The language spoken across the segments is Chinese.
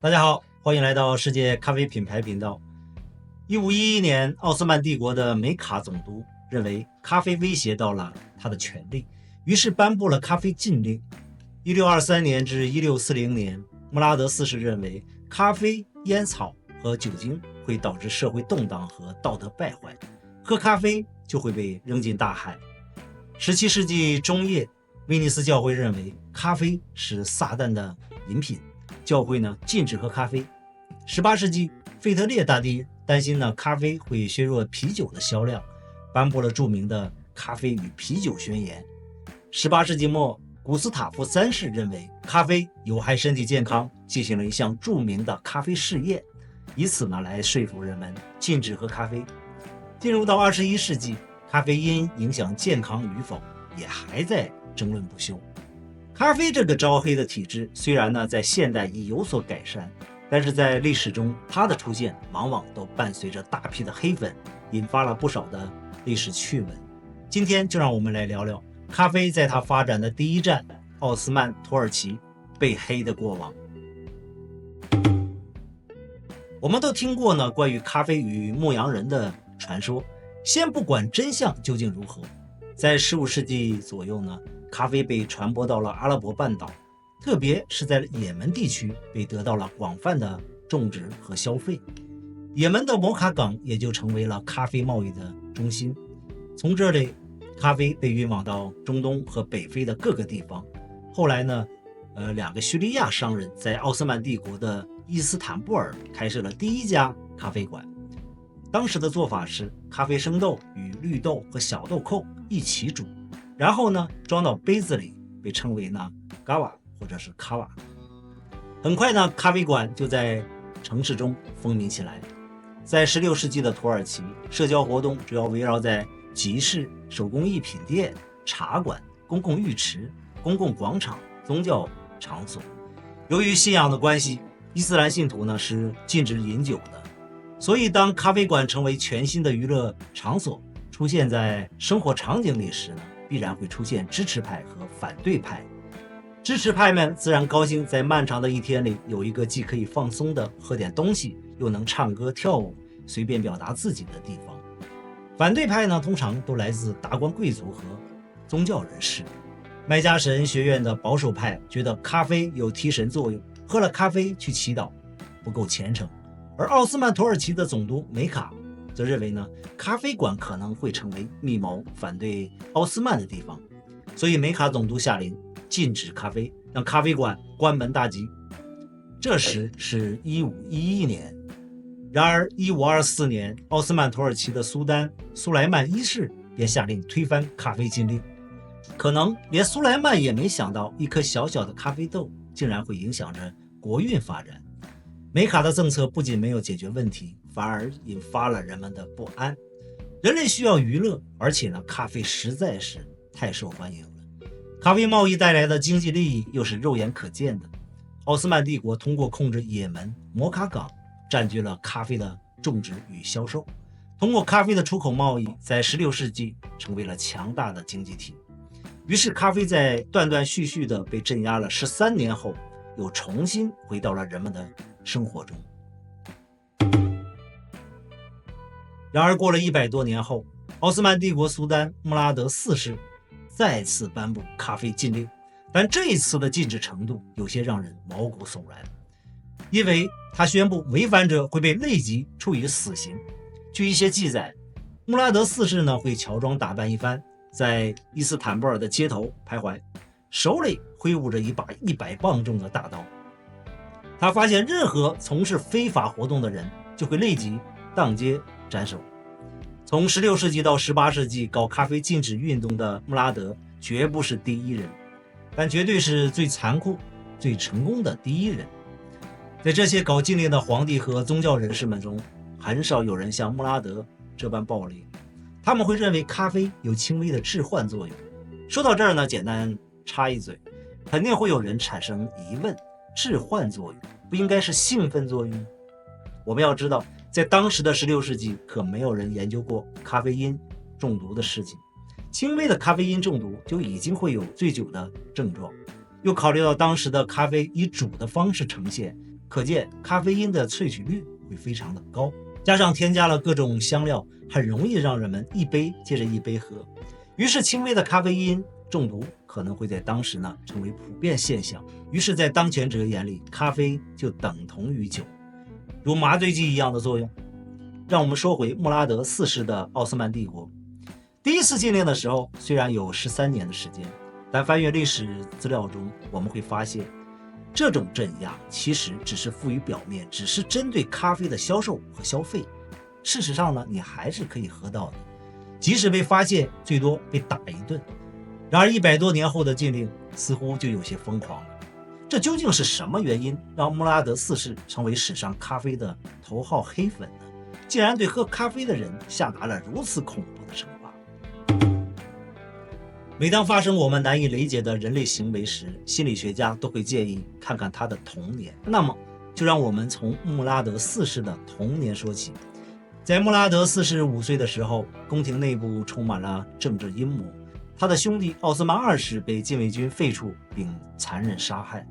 大家好，欢迎来到世界咖啡品牌频道。1511年，奥斯曼帝国的梅卡总督认为咖啡威胁到了他的权力，于是颁布了咖啡禁令。1623年至1640年，穆拉德四世认为咖啡、烟草和酒精会导致社会动荡和道德败坏，喝咖啡就会被扔进大海。17世纪中叶，威尼斯教会认为咖啡是撒旦的饮品，教会呢禁止喝咖啡。18世纪，腓特烈大帝担心呢咖啡会削弱啤酒的销量，颁布了著名的《咖啡与啤酒宣言》。18世纪末，古斯塔夫三世认为咖啡有害身体健康，进行了一项著名的咖啡试验，以此呢来说服人们禁止喝咖啡。进入到21世纪，咖啡因影响健康与否也还在争论不休。咖啡这个招黑的体制虽然呢在现代已有所改善，但是在历史中它的出现往往都伴随着大批的黑粉，引发了不少的历史趣闻。今天就让我们来聊聊咖啡在它发展的第一站奥斯曼土耳其被黑的过往。我们都听过呢关于咖啡与牧羊人的传说，先不管真相究竟如何，在15世纪左右呢，咖啡被传播到了阿拉伯半岛，特别是在也门地区被得到了广泛的种植和消费。也门的摩卡港也就成为了咖啡贸易的中心。从这里，咖啡被运往到中东和北非的各个地方。后来呢，两个叙利亚商人在奥斯曼帝国的伊斯坦布尔开设了第一家咖啡馆。当时的做法是咖啡生豆与绿豆和小豆蔻一起煮，然后呢装到杯子里，被称为呢嘎瓦或者是卡瓦。很快呢，咖啡馆就在城市中风靡起来。在16世纪的土耳其，社交活动主要围绕在集市、手工艺品店、茶馆、公共浴池、公共广场、宗教场所。由于信仰的关系，伊斯兰信徒呢是禁止饮酒的，所以当咖啡馆成为全新的娱乐场所，出现在生活场景里时呢，必然会出现支持派和反对派。支持派们自然高兴在漫长的一天里有一个既可以放松的喝点东西，又能唱歌跳舞随便表达自己的地方。反对派呢，通常都来自达官贵族和宗教人士。麦加神学院的保守派觉得咖啡有提神作用，喝了咖啡去祈祷不够虔诚。而奥斯曼土耳其的总督梅卡则认为呢，咖啡馆可能会成为密谋反对奥斯曼的地方，所以梅卡总督下令禁止咖啡，让咖啡馆关门大吉。这时是1511年，然而1524年，奥斯曼土耳其的苏丹苏莱曼一世便下令推翻咖啡禁令。可能连苏莱曼也没想到，一颗小小的咖啡豆竟然会影响着国运发展。梅卡的政策不仅没有解决问题，反而引发了人们的不安。人类需要娱乐，而且呢，咖啡实在是太受欢迎了。咖啡贸易带来的经济利益又是肉眼可见的。奥斯曼帝国通过控制也门、摩卡港，占据了咖啡的种植与销售。通过咖啡的出口贸易，在16世纪成为了强大的经济体。于是咖啡在断断续续地被镇压了13年后，又重新回到了人们的生活中。然而过了100多年后，奥斯曼帝国苏丹穆拉德四世再次颁布咖啡禁令，但这一次的禁止程度有些让人毛骨悚然，因为他宣布违反者会被立即处以死刑。据一些记载，穆拉德四世呢会乔装打扮一番，在伊斯坦布尔的街头徘徊，手里挥舞着一把100磅重的大刀。他发现任何从事非法活动的人，就会立即当街斩首。从16世纪到18世纪搞咖啡禁止运动的穆拉德绝不是第一人，但绝对是最残酷、最成功的第一人。在这些搞禁令的皇帝和宗教人士们中，很少有人像穆拉德这般暴力。他们会认为咖啡有轻微的致幻作用。说到这儿呢，简单插一嘴，肯定会有人产生疑问，致幻作用不应该是兴奋作用？我们要知道，在当时的16世纪，可没有人研究过咖啡因中毒的事情。轻微的咖啡因中毒就已经会有醉酒的症状，又考虑到当时的咖啡以煮的方式呈现，可见咖啡因的萃取率会非常的高，加上添加了各种香料，很容易让人们一杯接着一杯喝。于是轻微的咖啡因中毒可能会在当时呢成为普遍现象。于是在当权者眼里，咖啡就等同于酒，如麻醉剂一样的作用。让我们说回穆拉德4世的奥斯曼帝国。第一次禁令的时候虽然有13年的时间，但翻阅历史资料中，我们会发现这种镇压其实只是浮于表面，只是针对咖啡的销售和消费。事实上呢，你还是可以喝到的，即使被发现，最多被打一顿。然而100多年后的禁令似乎就有些疯狂了。这究竟是什么原因让穆拉德4世成为史上咖啡的头号黑粉呢？竟然对喝咖啡的人下达了如此恐怖的惩罚。每当发生我们难以理解的人类行为时，心理学家都会建议看看他的童年。那么就让我们从穆拉德4世的童年说起。在穆拉德4世5岁的时候，宫廷内部充满了政治阴谋，他的兄弟奥斯曼2世被禁卫军废黜并残忍杀害。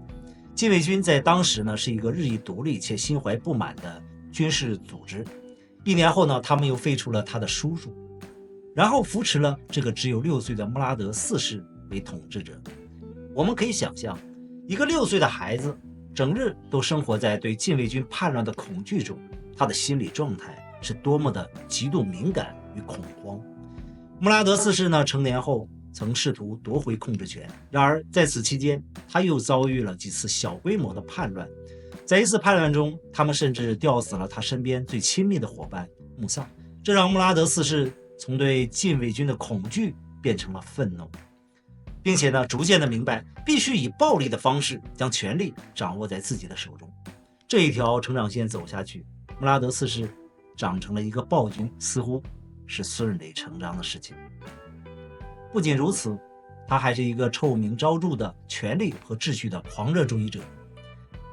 禁卫军在当时呢是一个日益独立且心怀不满的军事组织。1年后呢，他们又废除了他的叔叔，然后扶持了这个只有6岁的穆拉德4世为统治者。我们可以想象，一个6岁的孩子整日都生活在对禁卫军叛乱的恐惧中，他的心理状态是多么的极度敏感与恐慌。穆拉德4世呢，成年后曾试图夺回控制权，然而在此期间，他又遭遇了几次小规模的叛乱。在一次叛乱中，他们甚至吊死了他身边最亲密的伙伴穆萨，这让穆拉德4世从对禁卫军的恐惧变成了愤怒，并且呢，逐渐的明白必须以暴力的方式将权力掌握在自己的手中。这一条成长线走下去，穆拉德4世长成了一个暴君，似乎是顺理成章的事情。不仅如此，他还是一个臭名昭著的权力和秩序的狂热主义者。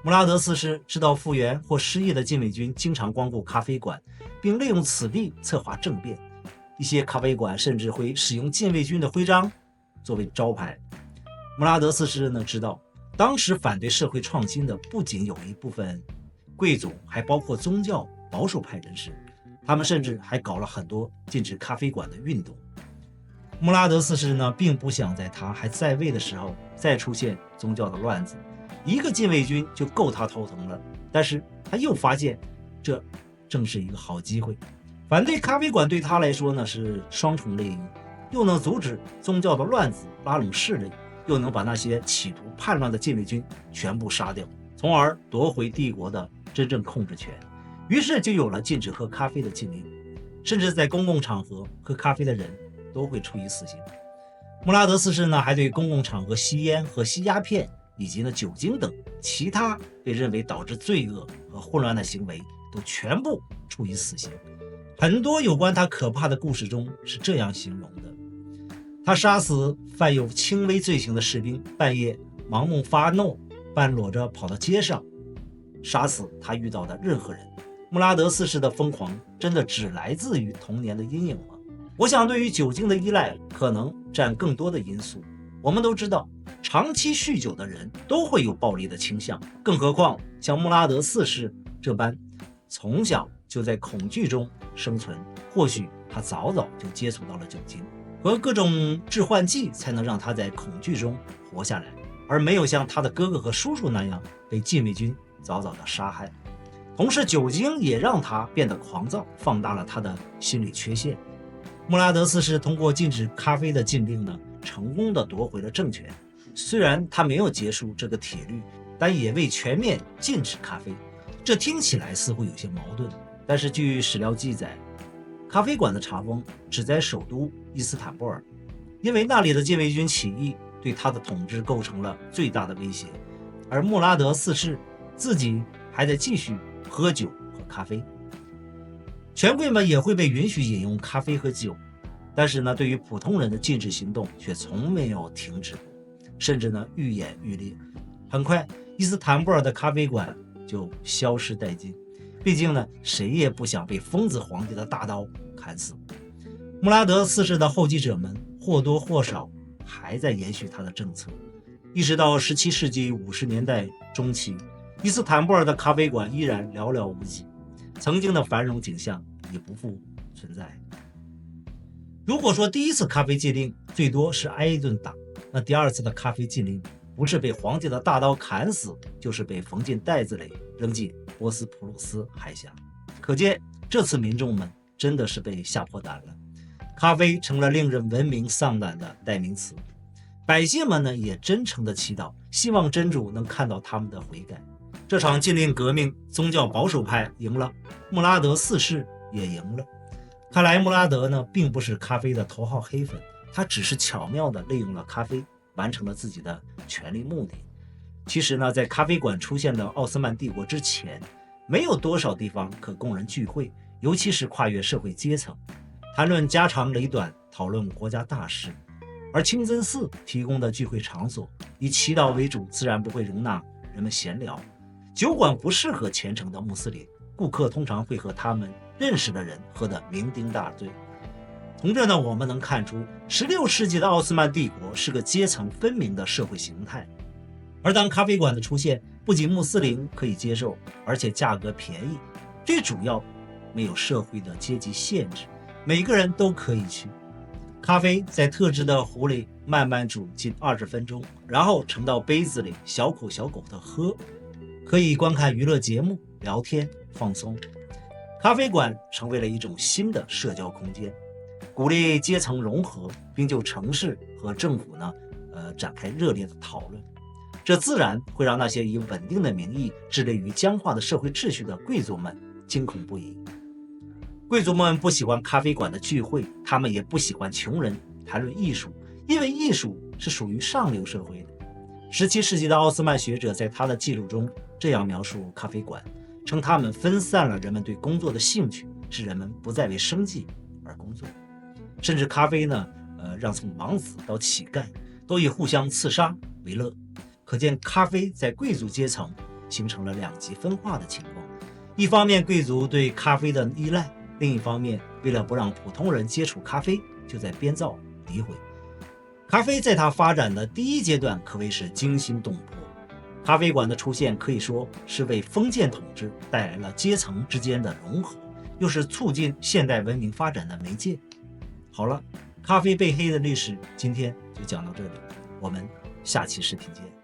穆拉德4世知道复员或失业的禁卫军经常光顾咖啡馆，并利用此地策划政变。一些咖啡馆甚至会使用禁卫军的徽章作为招牌。穆拉德4世呢知道，当时反对社会创新的不仅有一部分贵族，还包括宗教保守派人士，他们甚至还搞了很多禁止咖啡馆的运动。穆拉德4世呢，并不想在他还在位的时候再出现宗教的乱子，一个禁卫军就够他头疼了。但是他又发现，这正是一个好机会。反对咖啡馆对他来说呢是双重利益，又能阻止宗教的乱子拉拢势力，又能把那些企图叛乱的禁卫军全部杀掉，从而夺回帝国的真正控制权。于是就有了禁止喝咖啡的禁令，甚至在公共场合喝咖啡的人都会处以死刑。穆拉德4世呢，还对公共场合吸烟和吸鸦片以及呢酒精等其他被认为导致罪恶和混乱的行为都全部处以死刑。很多有关他可怕的故事中是这样形容的：他杀死犯有轻微罪行的士兵，半夜盲目发怒，半裸着跑到街上，杀死他遇到的任何人。穆拉德4世的疯狂真的只来自于童年的阴影吗？我想对于酒精的依赖可能占更多的因素。我们都知道，长期酗酒的人都会有暴力的倾向，更何况像穆拉德4世这般从小就在恐惧中生存，或许他早早就接触到了酒精和各种致幻剂，才能让他在恐惧中活下来，而没有像他的哥哥和叔叔那样被禁卫军早早的杀害。同时酒精也让他变得狂躁，放大了他的心理缺陷。穆拉德4世通过禁止咖啡的禁令呢，成功的夺回了政权。虽然他没有结束这个铁律，但也未全面禁止咖啡。这听起来似乎有些矛盾，但是据史料记载，咖啡馆的查封只在首都伊斯坦布尔，因为那里的禁卫军起义对他的统治构成了最大的威胁，而穆拉德4世自己还在继续喝酒和咖啡。权贵们也会被允许饮用咖啡和酒，但是呢，对于普通人的禁止行动却从没有停止过，甚至呢愈演愈烈。很快，伊斯坦布尔的咖啡馆就消失殆尽。毕竟呢，谁也不想被疯子皇帝的大刀砍死。穆拉德4世的后继者们或多或少还在延续他的政策，一直到17世纪50年代中期，伊斯坦布尔的咖啡馆依然寥寥无几，曾经的繁荣景象已不复存在。如果说第一次咖啡禁令最多是挨一顿打，那第二次的咖啡禁令不是被皇帝的大刀砍死，就是被缝进袋子里扔进波斯普鲁斯海峡。可见这次民众们真的是被吓破胆了，咖啡成了令人闻名丧胆的代名词。百姓们呢也真诚的祈祷，希望真主能看到他们的悔改。这场禁令革命，宗教保守派赢了，穆拉德四世也赢了。看来穆拉德呢并不是咖啡的头号黑粉，他只是巧妙地利用了咖啡，完成了自己的权力目的。其实呢，在咖啡馆出现的奥斯曼帝国之前，没有多少地方可供人聚会，尤其是跨越社会阶层，谈论家长里短，讨论国家大事。而清真寺提供的聚会场所以祈祷为主，自然不会容纳人们闲聊。酒馆不适合虔诚的穆斯林，顾客通常会和他们认识的人喝得酩酊大醉。从这呢，我们能看出16世纪的奥斯曼帝国是个阶层分明的社会形态。而当咖啡馆的出现，不仅穆斯林可以接受，而且价格便宜，最主要没有社会的阶级限制，每个人都可以去。咖啡在特制的壶里慢慢煮近20分钟，然后盛到杯子里，小口小口的喝，可以观看娱乐节目、聊天、放松。咖啡馆成为了一种新的社交空间，鼓励阶层融合，并就城市和政府呢，展开热烈的讨论。这自然会让那些以稳定的名义致力于僵化的社会秩序的贵族们惊恐不已。贵族们不喜欢咖啡馆的聚会，他们也不喜欢穷人谈论艺术，因为艺术是属于上流社会的。17世纪的奥斯曼学者在他的记录中这样描述咖啡馆，称他们分散了人们对工作的兴趣，使人们不再为生计而工作。甚至咖啡呢，让从王子到乞丐都以互相刺杀为乐。可见咖啡在贵族阶层形成了两极分化的情况。一方面贵族对咖啡的依赖，另一方面为了不让普通人接触咖啡，就在编造诋毁。咖啡在它发展的第一阶段可谓是惊心动魄。咖啡馆的出现可以说是为封建统治带来了阶层之间的融合，又是促进现代文明发展的媒介。好了，咖啡被黑的历史今天就讲到这里，我们下期视频见。